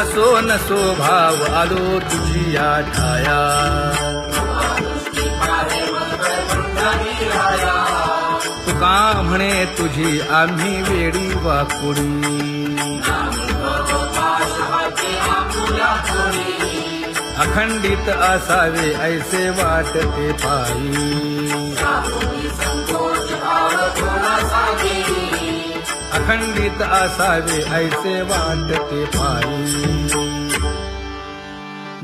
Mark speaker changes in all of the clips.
Speaker 1: असो नसो भाव आलो तुझी या ठाया तुका म्हणे तुझी आम्ही वेडी वाकुडी अखंडित असावे ऐसे वाटते पायी अखंडित असावे ऐसे वाटते पायी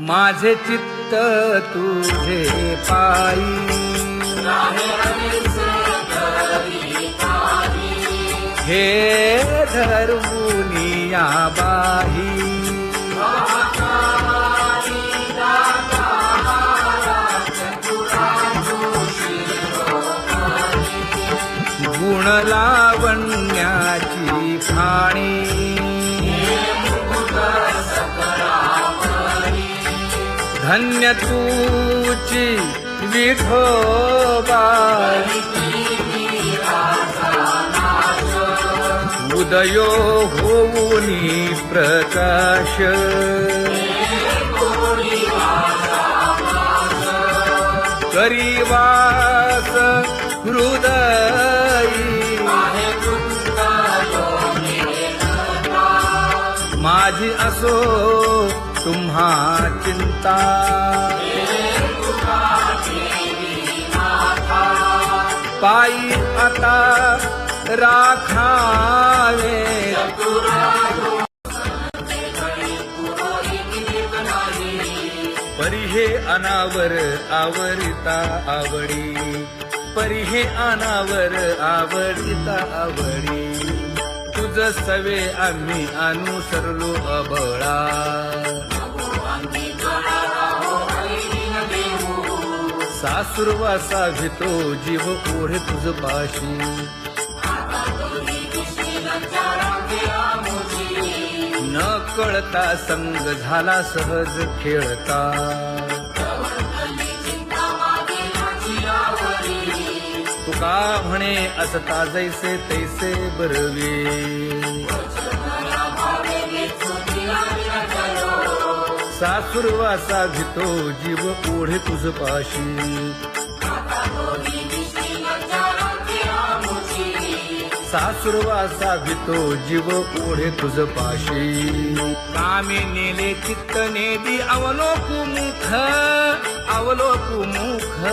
Speaker 1: माझे चित्त तुझे पायी हे धर्मुनिया बाही गुण लावण्याची खाणी धन्य तूची विठोबा उदयो होऊनी प्रकाश करीवास हृदयी माझी असो तुम्हा चिंता पायी आता राखावे परिहे अनावर आवरिता आवडी परिहे अनावर आवडिता आवडी तुझ सवे आम्ही अनुसरलो अबळा सासुरवासा भितो जीव ओढे तुझ पाशी न कळता संग झाला सहज खेळता तुका म्हणे असता जैसे तैसे बरवे सासुरवासा भितो जीव ओढे तुझ पाशी सासुरवासा भितो जीव ओढे तुझ पाशी कामी नेले चित्त नेदी अवलोकुमुख अवलोकुमुख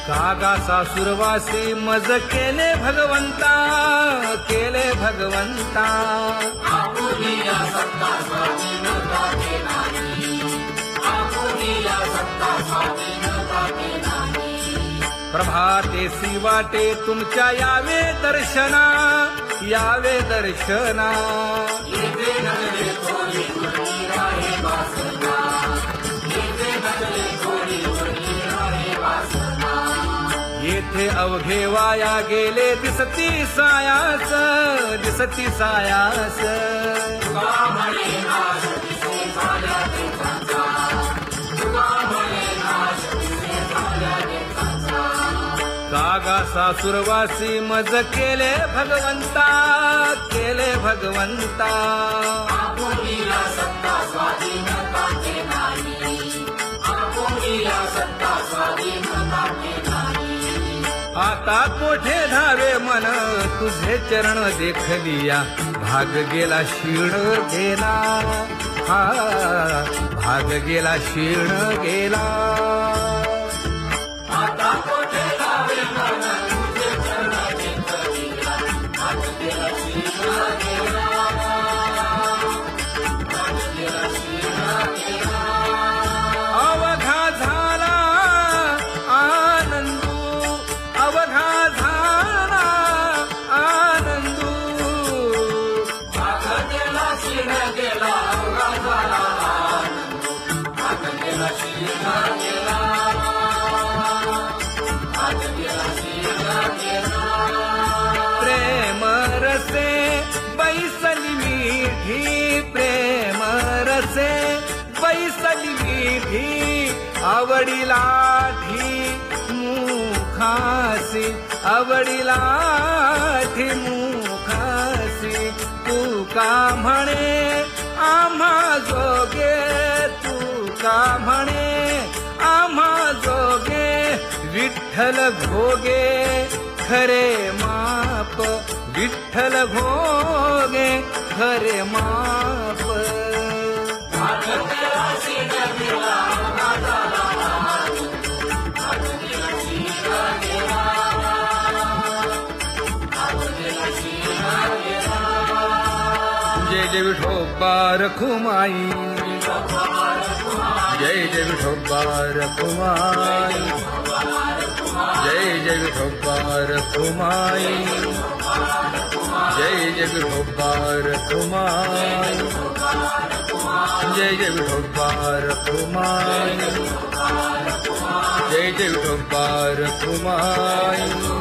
Speaker 1: कागा सासुरवासे मज केले भगवंता केले भगवंता प्रभाते वाटे तुमच्या यावे दर्शना यावे दर्शना येथे अवघे वाया गेले दिसती सायास दिसती सायास कागा सासुरवासी मज केले भगवंता केले भगवंता आता कोठे धावे मन तुझे चरण देखलिया भाग गेला शीण गेला हा भाग गेला शीण गेला आता कोठे धावे मन तुझे चरण देखलिया भाग गेला शीण गेला भाग गेला शीण गेला अवघा झाला आनंदू अवघा झाला आनंदू भाग गेला शीण गेला अवघा झाला आनंदू भाग गेला शीण गेला भाग गेला शीण गेला प्रेम रसे बैसली मीठी प्रेम रसे बैसली मीठी आवडीला ठी मुखासी आवडीला मुखासी तू का म्हणे आम्हा जोगे तू का म्हणे आम्हा जोगे विठ्ठल भोगे खरे माप विठ्ठल भोगे खरे माप जय जय विठोबा रखुमाई जय जय विठोबा रखुमाई जय जय विठोबा रखुमाई जय जय विठोबा रखुमाई जय जय विठोबा रखुमाई जय जय विठोबा रखुमाई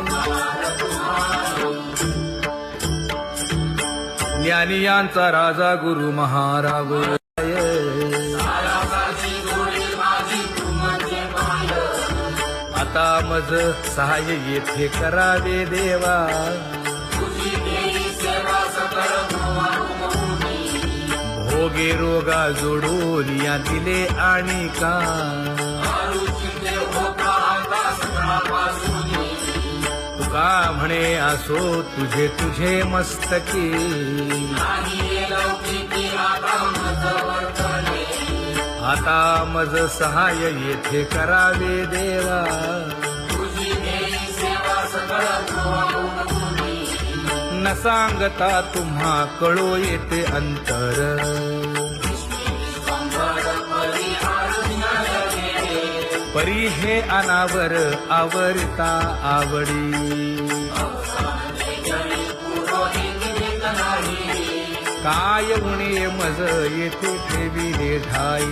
Speaker 1: ज्ञानियांचा राजा गुरु महाराज आता मज सहाय्य येथे करावे देवा भोगे रोगा जोडून या दिले आणि का तुका म्हणे असो तुझे तुझे मस्तकी आता मज सहाय्य येथे करावे देवा न सांगता तुम्हा कळो येते अंतर परी हे अनावर आवरता आवडी काय उणे मज येथे ठेविले ठाई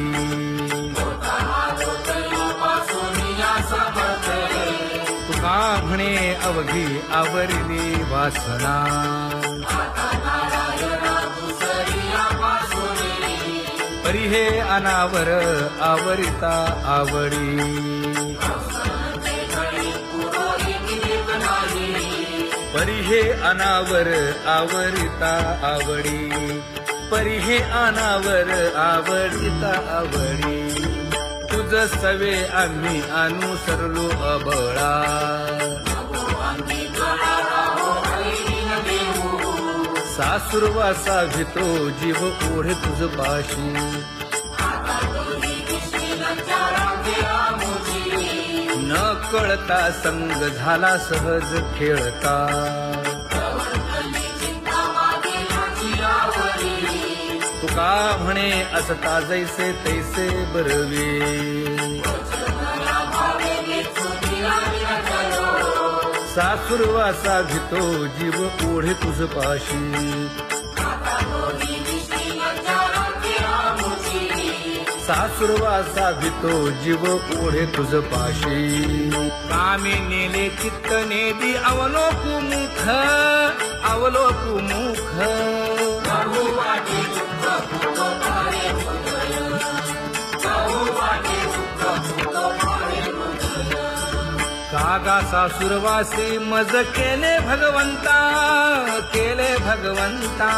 Speaker 1: तुका म्हणे अवघी आवरली वासना परी हे अनावर आवरिता आवडी परी हे अनावर आवरिता आवडी परी हे अनावर आवडिता आवडी तुझ सवे आम्ही अनुसरलो अबळा सासुरवासा भितो जीव ओढे तुझ पाशी न कळता संग झाला सहज खेळता तुका म्हणे असता जैसे तैसे बरवे सासुरवासा भितो जीव ओढे तुझ पाशी सासुरवासा भितो जीव ओढे तुझ पाशी कामे नेले चित्त नेदी अवलोकु मुख अवलोकु मुख कागा सासुरवासी मज केले भगवंता केले भगवंता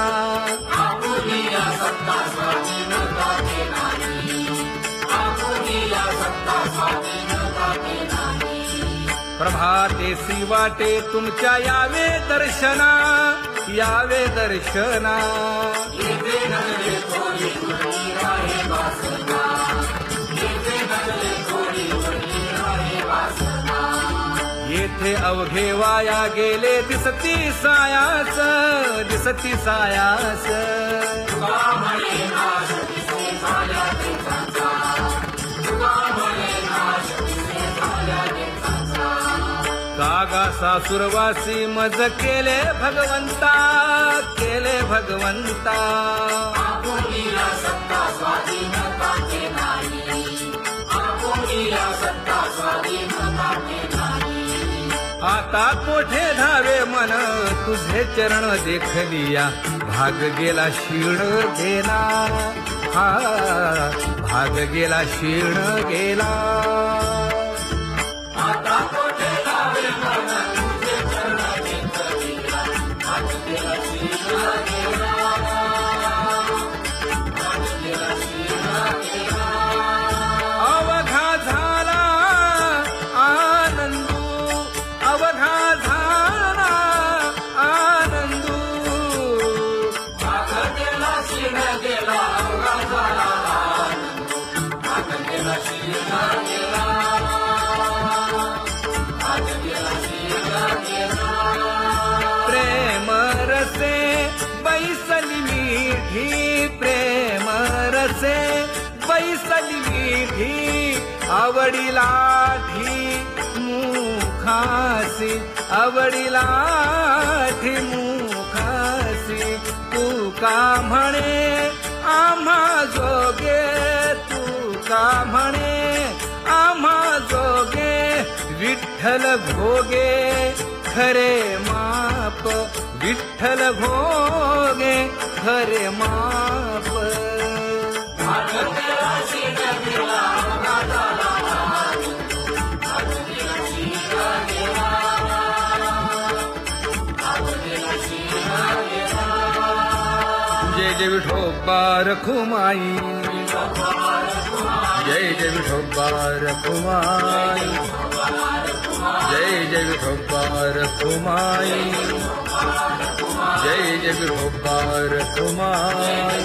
Speaker 1: प्रभाते सी वाटे तुमच्या यावे दर्शना यावे दर्शना येथे अवघे वाया गेले दिसती सायास दिसती सायास कागा सासुरवासी मज केले भगवंता केले भगवंता आता कोठे धावे मन तुझे चरण देखलिया भाग गेला शीण गेला हा भाग गेला शीण गेला आता कोठे धावे आवडिलाठी मुखासी आवडिलाठी मुखासी तू का म्हणे आम्हा जोगे तू का म्हणे आम्हा जोगे विठ्ठल भोगे खरे माप विठ्ठल भोगे खरे माप जय जय विठोबा रखुमाई जय जय विठोबा रखुमाई जय जय विठोबा रखुमाई जय जय विठोबा रखुमाई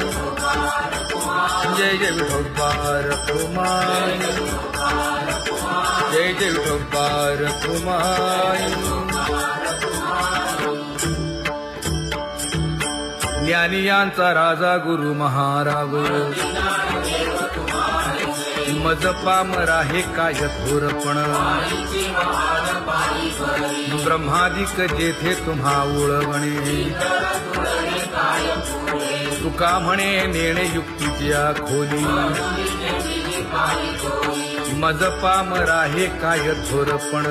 Speaker 1: जय जय विठोबा रखुमाई जय जय विठोबा रखुमाई ज्ञानियांचा राजा गुरु महाराज मज पामरा हे काय थोरपण ब्रह्मादिक जेथे तुम्हा उळवणे तुका म्हणे नेणे युक्तीच्या खोली मज पामरा हे काय थोरपण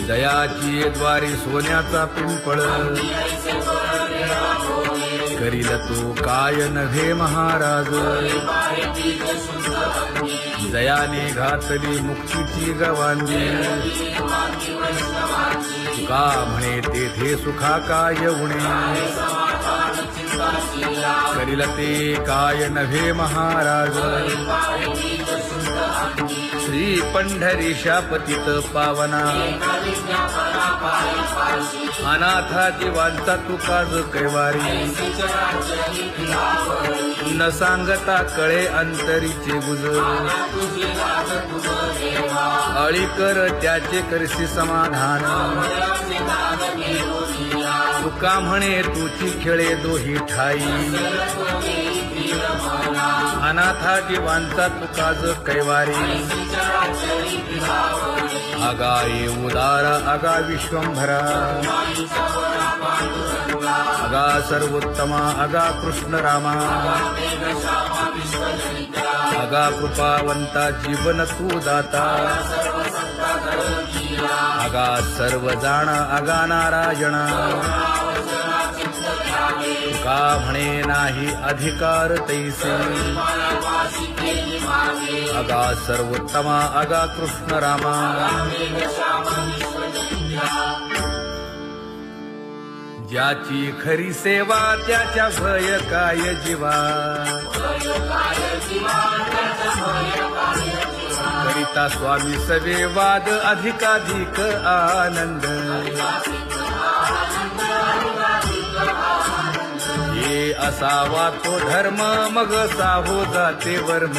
Speaker 1: दयाची द्वारे सोन्याचा पिंपळ करील तो काय नव्हे महाराज दयाने घातली मुक्तीची गवांगी का म्हणे तेथे सुखा काय उणे करील ते काय नव्हे महाराज श्री पंढरीशा पतित पावना अनाथा जीवांचा तुकाज कैवारी न सांगता कळे अंतरीचे गुज अळी कर त्याचे करशी समाधान तुका म्हणे तुची खेळे दोही ठाई अनाथा जीवांचा तुकाज कैवारी आगा ये उदार आगा विश्वंभरा आगा सर्वोत्तमा आगा कृष्ण रामा आगा कृपावंता जीवन तू दाता आगा सर्व जाणा आगा नारायणा का म्हणे नाही अधिकार तैसे आगा सर्वोत्तमा आगा कृष्ण रामा ज्याची खरी सेवा त्याच्या भय काय जीवा करिता स्वामी सवे वाद अधिकाधिक आनंद ये असावा तो धर्म मग साहो जाते वर्म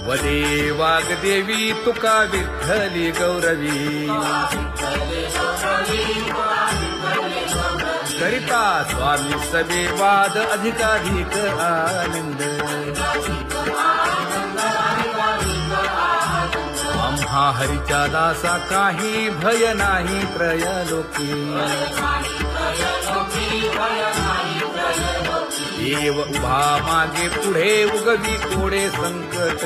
Speaker 1: वदे वाग्देवी तुका विठ्ठली गौरवी करिता स्वामी सवे वाद अधिकाधिक आनंद आम्हा हरीच्या दासा काही भय नाही त्रयलोकी देव उभा मागे पुढे उगवी कोडे संकट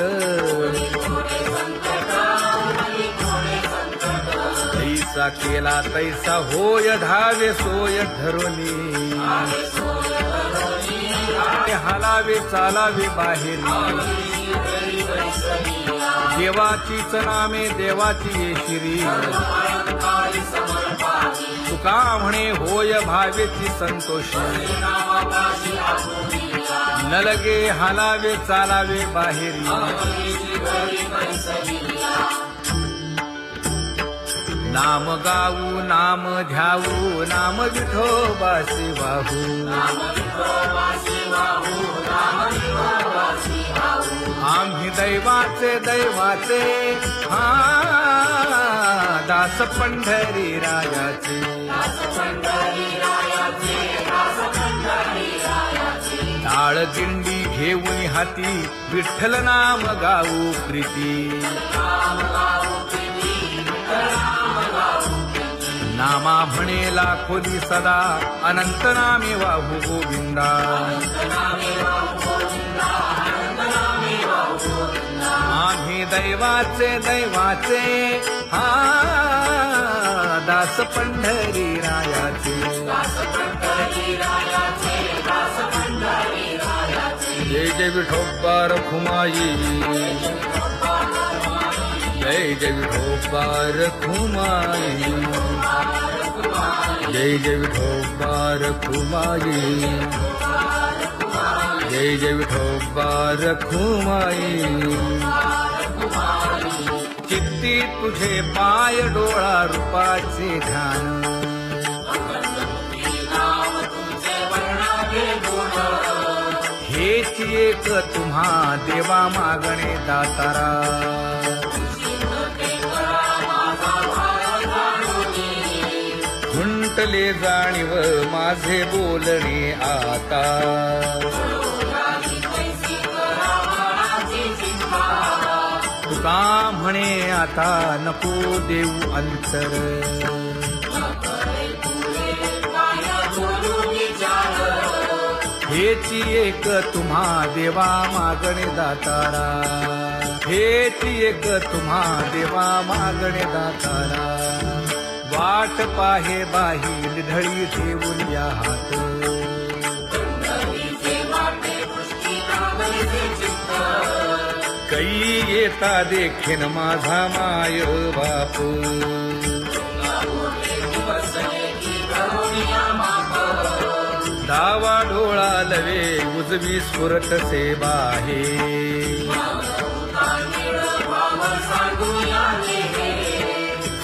Speaker 1: तैसा केला तैसा होय धावे सोय धरोनी हलावे चालावे बाहेरी देवाचीच नामे देवाची येशिरी तुका म्हणे होय भावेची संतोषी न लगे हालावे चालावे बाहेरी नाम गाऊ नाम ध्याऊ नाम विठोबासी वाहू आम्ही दैवाचे दैवाचे हा दास पंढरी रायाचे टाळदिंडी घेऊन हाती विठ्ठल नाम गाऊ प्रीती नामा म्हणेला खोली सदा अनंत नामे वाहू गोविंदा आम्ही दैवाचे दैवाचे हा दास पंढरी रायाचे जय जय विठोबा रखुमाई जय जय विठोबा रखुमाई जय जय विठोबा रखुमाई जय जय विठोबा रखुमाई चित्ती तुझे पाय डोळा रूपाचे ध्यान हेच एक तुम्हा देवा मागणे दातारा खुंटले जाणीव माझे बोलणे आता तुका म्हणे आता नको देऊ अंतर हेची एक तुम्हा देवा मागणे दातारा हेची एक तुम्हा देवा मागणे दातारा वाट पाहे बाही ढळी ठेवून या हात कै येता देखीन माझा माय बाप डावा डोळा लवे उजवी स्फुरत से बाहे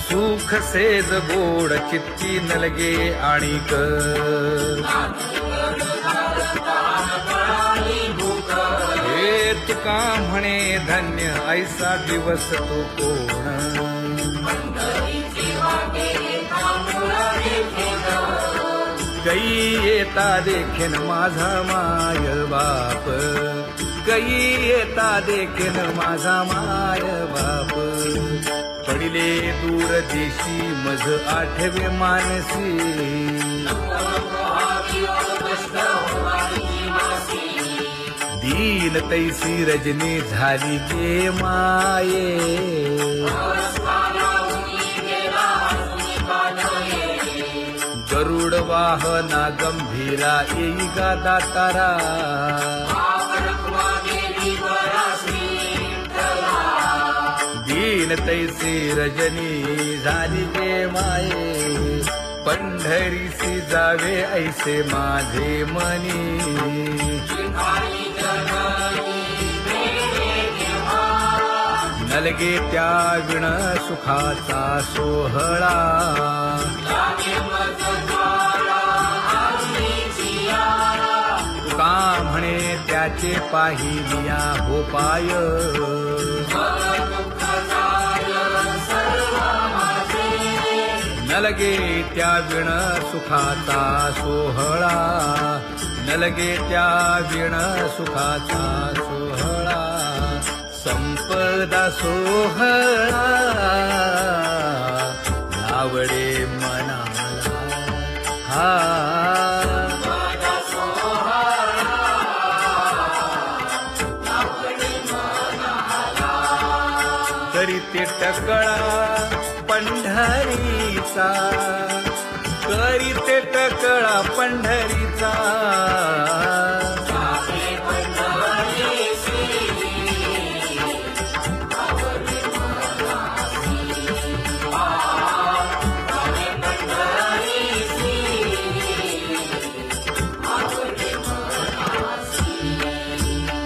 Speaker 1: सुख सेज गोड चित्ती नलगे आणिक हे तुका म्हणे धन्य ऐसा दिवस तो कोण कै येता देखीन माझा माय बाप कै येता देखीन माझा माय बाप पडिले दूर देशी मज आठवे मानसी दीन तैसी रजनी झाली गे माये गरुड वाहना गंभीरा येई गा दातारा दीन तैसी रजनी झाली गे माये पंढरीसी जावे ऐसे माझे मनी नलगे त्या विण सुखाचा सोहळा तुका म्हणे त्याचे पाहिलिया हो पाय नलगे त्या विण सुखाचा सोहळा नलगे त्या विण सुखाचा सोहळा संपदा सोहळा आवडे मनाला हा करीते टकळा पंढरीचा करीते टकळा पंढरीचा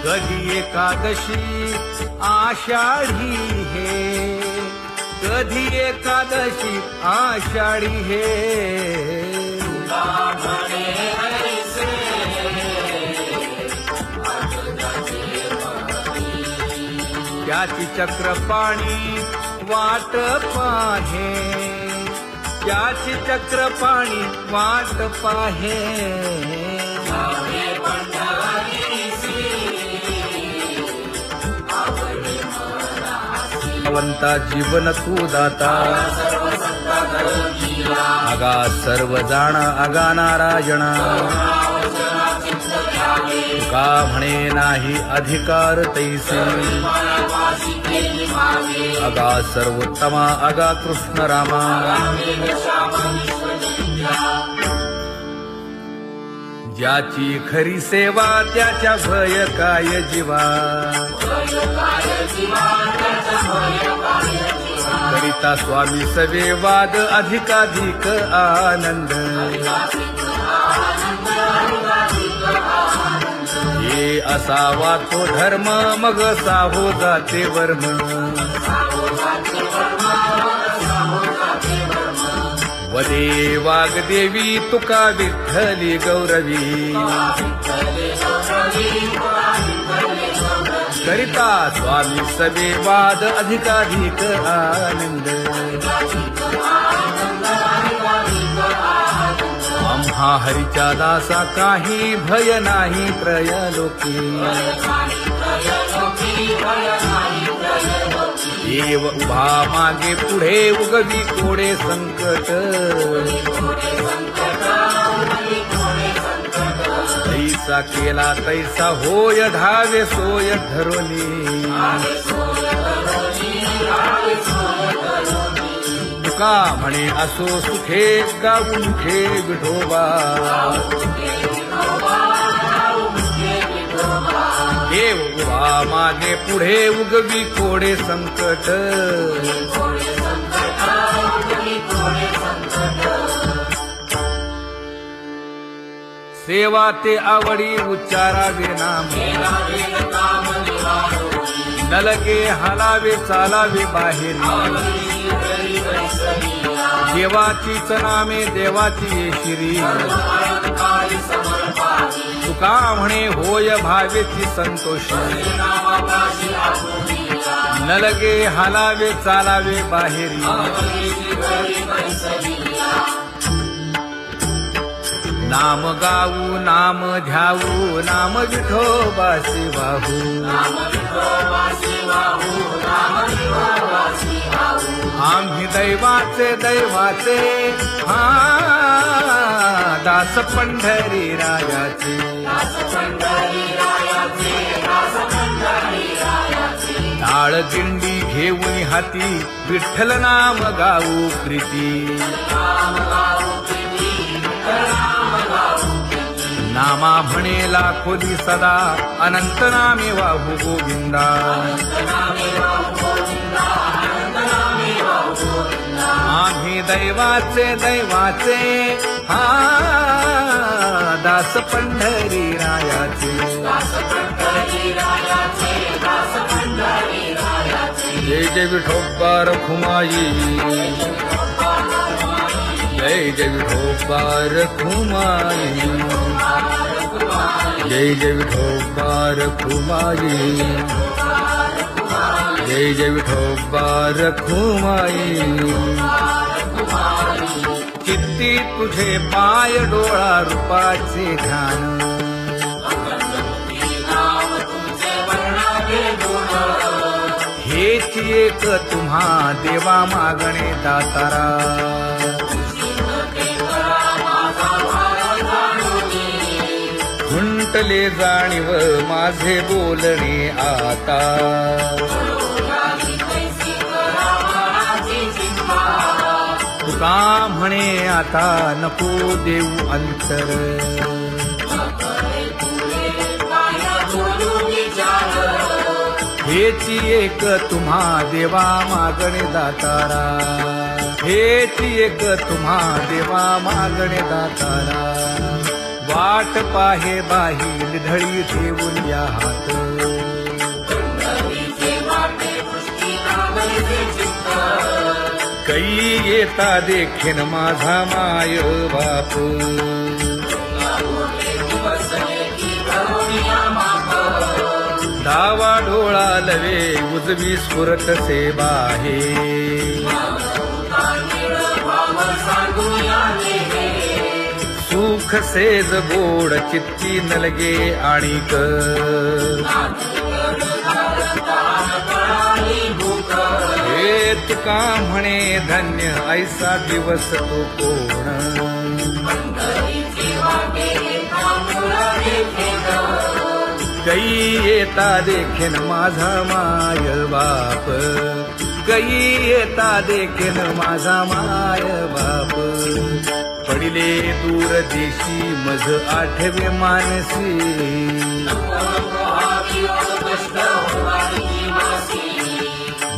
Speaker 1: कधी एकादशी आषाढी हे कधी एकादशी आषाढी हे त्याची चक्रपाणी वाट पाहे त्याची चक्रपाणी वाट पाहे भगवंता जीवन तू दाता अगा सर्व जाणा अगा नारायणा तुका म्हणे नाही अधिकार तैसे अगा सर्वोत्तमा अगा कृष्ण रामा ज्याची खरी सेवा त्याच्या भय काय जीवा करिता स्वामी सवे वाद अधिकाधिक आनंद हे असावा तो धर्म मग साहो जाते वर्म वदे वाग्देवी तुका विठ्ठली गौरवी करिता स्वामी सवे वाद अधिकाधिक आनंद आम्हा हरीच्या दासा काही भय नाही त्रयलोकी देव उभा मागे पुढे उगवी कोडे संकट तैसा केला तैसा होय धावे सोय धरोनी तुका म्हणे असो सुखे गाऊ मुखे विठोबा देव उभा मागे पुढे उगवी कोडे संकट सेवा ते आवडी उच्चारावे नाम नलगे हालावे चालावे बाहेर देवाचीच नामे देवाची शिरी तुका म्हणे होय भावेची संतोषी नलगे हालावे चालावे बाहेरी नाम गाऊ नाम ध्याऊ नाम विठोबासी वाहू आम्ही दैवाचे दैवाचे हा दास पंढरी रायाचे टाळ दिंडी घेऊन हाती विठ्ठल नाम गाऊ प्रीती नामा म्हणे लाखोदी सदा अनंत नामे वाहू गोविंदा आम्ही दैवाचे दैवाचे हा दास पंढरी रायाचे जय जय विठोबा रखुमाई जय जय विठोबा रखुमाई जय जय विठोबा रखुमाई जय जय विठोबा रखुमाई किती तुझे पाय डोळा रूपाचे ध्यान हेच एक तुम्हा देवा मागणे दातारा खुंटले जाणीव माझे बोलणे आता तुका म्हणे आता नको देऊ अंतर हेची एक तुम्हा देवा मागणे दातारा हेची एक तुम्हा देवा मागणे दातारा वाट पाहे बाही ढळी ठेवून या हात कै येता देखेन माझा माय बाप डावा डोळा लवे उजवी स्फुरत से बाहे सुख सेज गोड चित्ती नलगे आणिक तुका म्हणे धन्य ऐसा दिवस तो कोण. गई येता देखेन माझा माय बाप, गई येता देखेन माझा माय बाप. पडिले दूर देशी मज आठवे मानसी,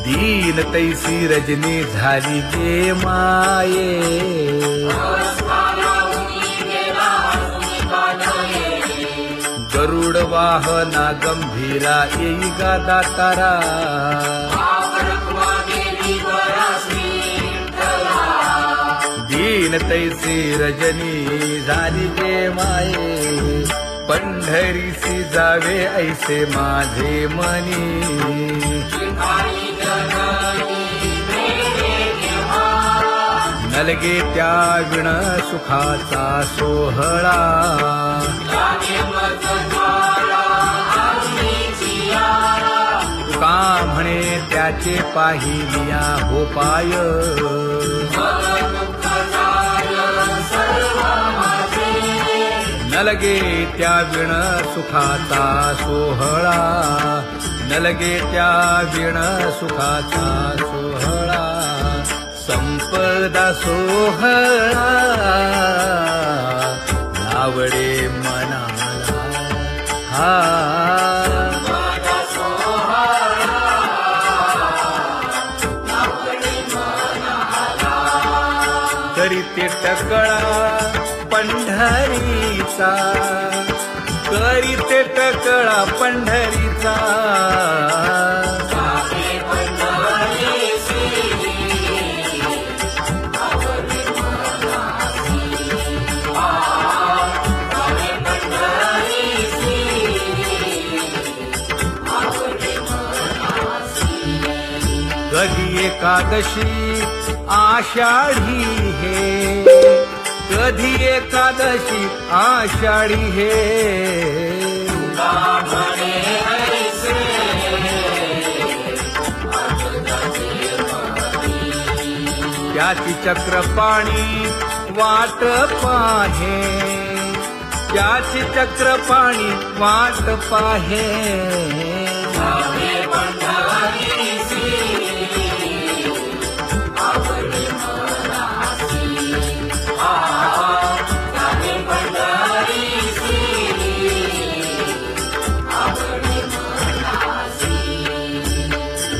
Speaker 1: दीन तैसी रजनी झाली गे माये. गरुड वाहना गंभीरा येई गा दातारा, दीन तैसी रजनी झाली गे माये. पंढरीसी जावे ऐसे माझे मनी, नलगे त्या विण सुखाचा सोहळा. तुका म्हणे त्याचे पाहिलिया हो पाय, नलगे त्या विण सुखाचा सोहळा, नलगे त्या विण सुखाचा सोहळा. संपदा सोहळा आवडे मनाला, हा करीते टकळा पंढरीचा, करीते टकळा पंढरीचा. कधी एकादशी आषाढी हे, कधी एकादशी आषाढी हे. त्याची चक्रपाणी वाट पाहे, त्याची चक्रपाणी वाट पाहे.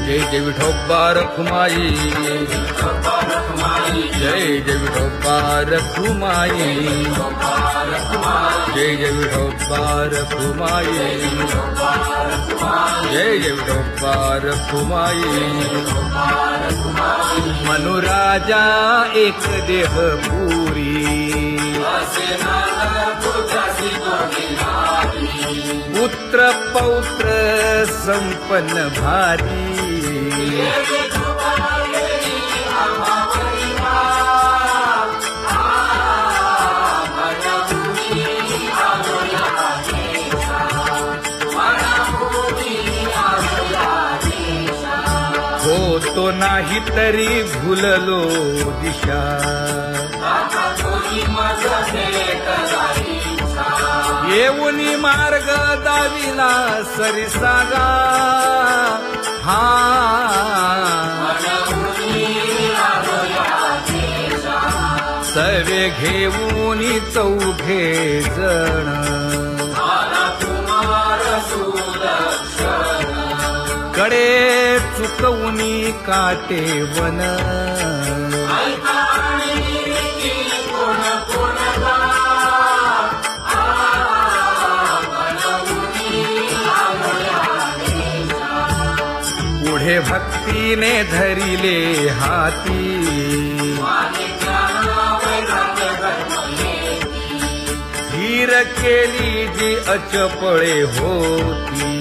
Speaker 1: जय जय विठोबा रखुमाई, जय जय विठोबा रखुमाई, जय जय विठोबा रखुमाई, जय जय विठोबा रखुमाई. मनुराजा एक देह पुरी, पुत्र पौत्र संपन्न भारी. होतो नाही तरी भुललो दिशा, येऊनी मार्ग दाविला सरिसागा. हा सवे घेऊनी चौघे जण, कडे चुकवूनी काटे वन. पुढे भक्तीने धरिले हाती, धीर केली जी अचपळे होती.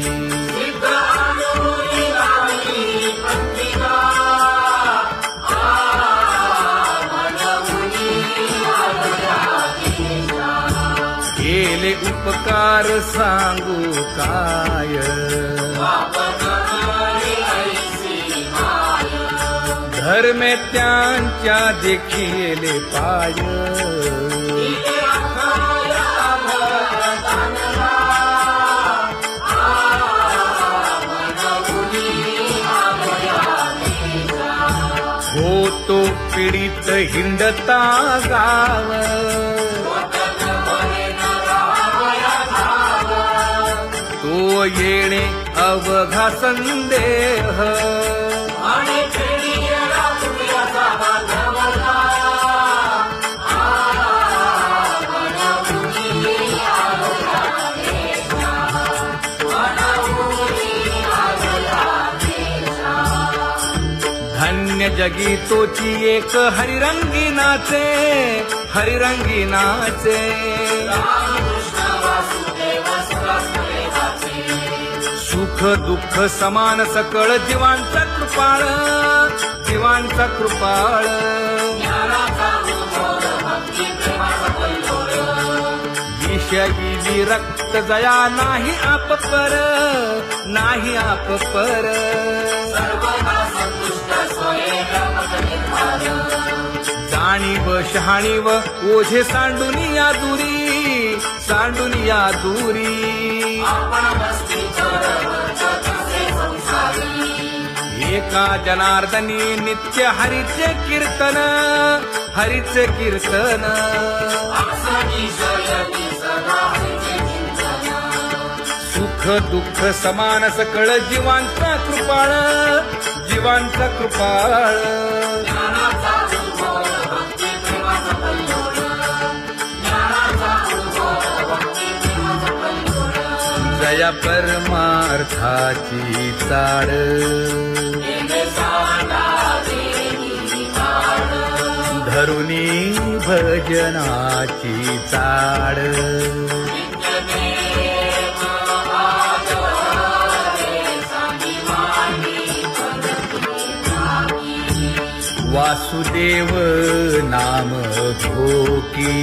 Speaker 1: केले उपकार सांगू काय, धर्मे त्यांच्या देखिले पाय होतो पीडित हिंडता गाव तो येणे अवघा संदेह धन्य जगी तोची एक हरिरंगी नाचे हरिरंगी नाचे सुख दुःख समान सकळ जीवांचा कृपाळ जीवांचा कृपाळ विषयी विरक्त जया नाही आपपर नाही आपपर जाणीव शहाणीव ओझे सांडुनिया दुरी सांडुनिया दुरी एका जनार्दनी नित्य हरीचे कीर्तन हरीचे कीर्तन सुख दुःख समान सकळ जीवांचा कृपाळ जीवांचा कृपाळ जया परमार्थाची चाड धरुनी भजनाची चाड वासुदेव नाम घोकी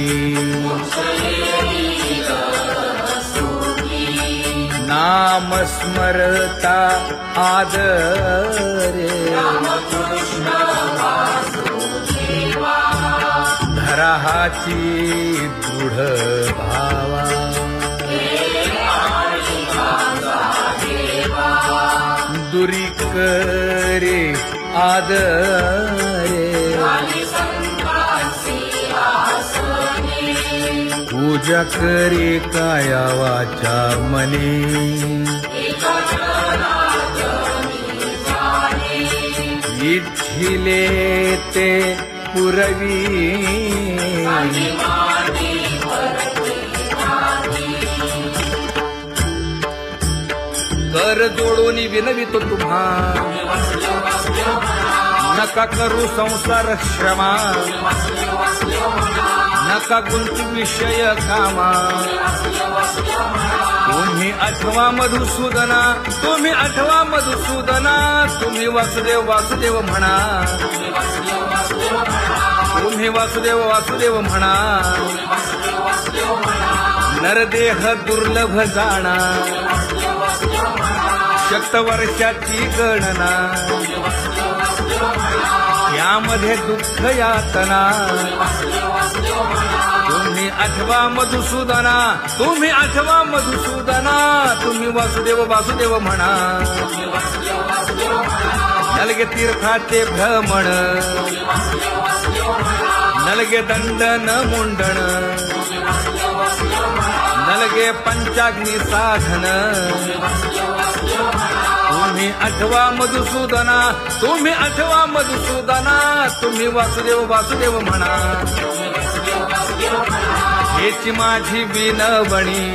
Speaker 1: नाम स्मरता आदरे धराहाची दृढ भावा दुरी करे आदरे पूजा करे काया वाचा मने इच्छिले ते पुरवी कर जोडून विनवितो तुम्हा नका करू संसार श्रमा नका गुंतू विषय कामा तुम्ही आठवा मधुसूदना तुम्ही आठवा मधुसूदना तुम्ही वासुदेव वासुदेव म्हणा तुम्ही वासुदेव वासुदेव म्हणा नरदेह दुर्लभ जाणा शतवर्षाची गणना यामध्ये दुःख यातना तुम्ही आठवा मधुसूदना तुम्ही आठवा मधुसूदना तुम्ही वासुदेव वासुदेव म्हणा नलगे तीर्थाचे भ्रमण नलगे दंडन मुंडण नलगे पंचाग्नी साधन तुम्ही आठवा मधुसूदना तुम्ही आठवा मधुसूदना तुम्ही वासुदेव वासुदेव म्हणा हेची माझी विनवणी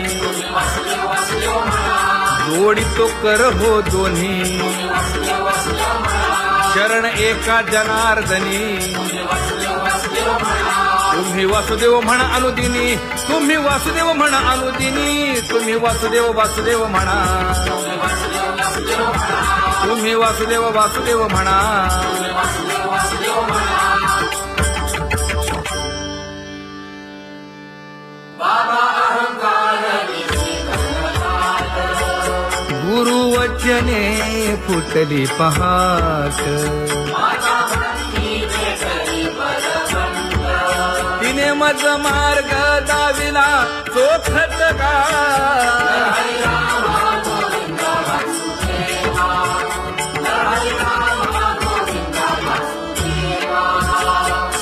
Speaker 1: जोडितो कर हो दोन्ही शरण एका जनार्दनी तुम्ही वासुदेव म्हणा अनुदिनी तुम्ही वासुदेव म्हणा अनुदिनी तुम्ही वासुदेव वासुदेव म्हणा तुम्ही वासुदेव वासुदेव म्हणा गुरुवचने फुटली पहाट समज मार्ग दाविला चोखत का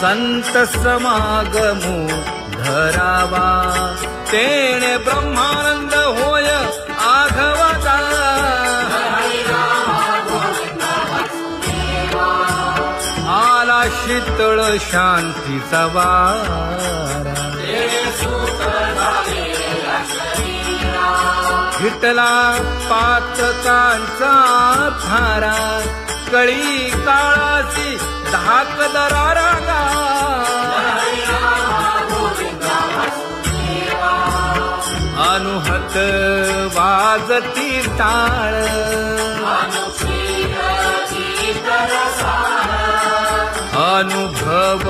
Speaker 1: संत समागमू धरावा तेणे ब्रह्मानंद होय आघवाचा आला शीतळ शांतीचा वारा विठला पातकांचा थारा कळी काळाची धाक दरारा अनुहत वाजती टाळ अनुभव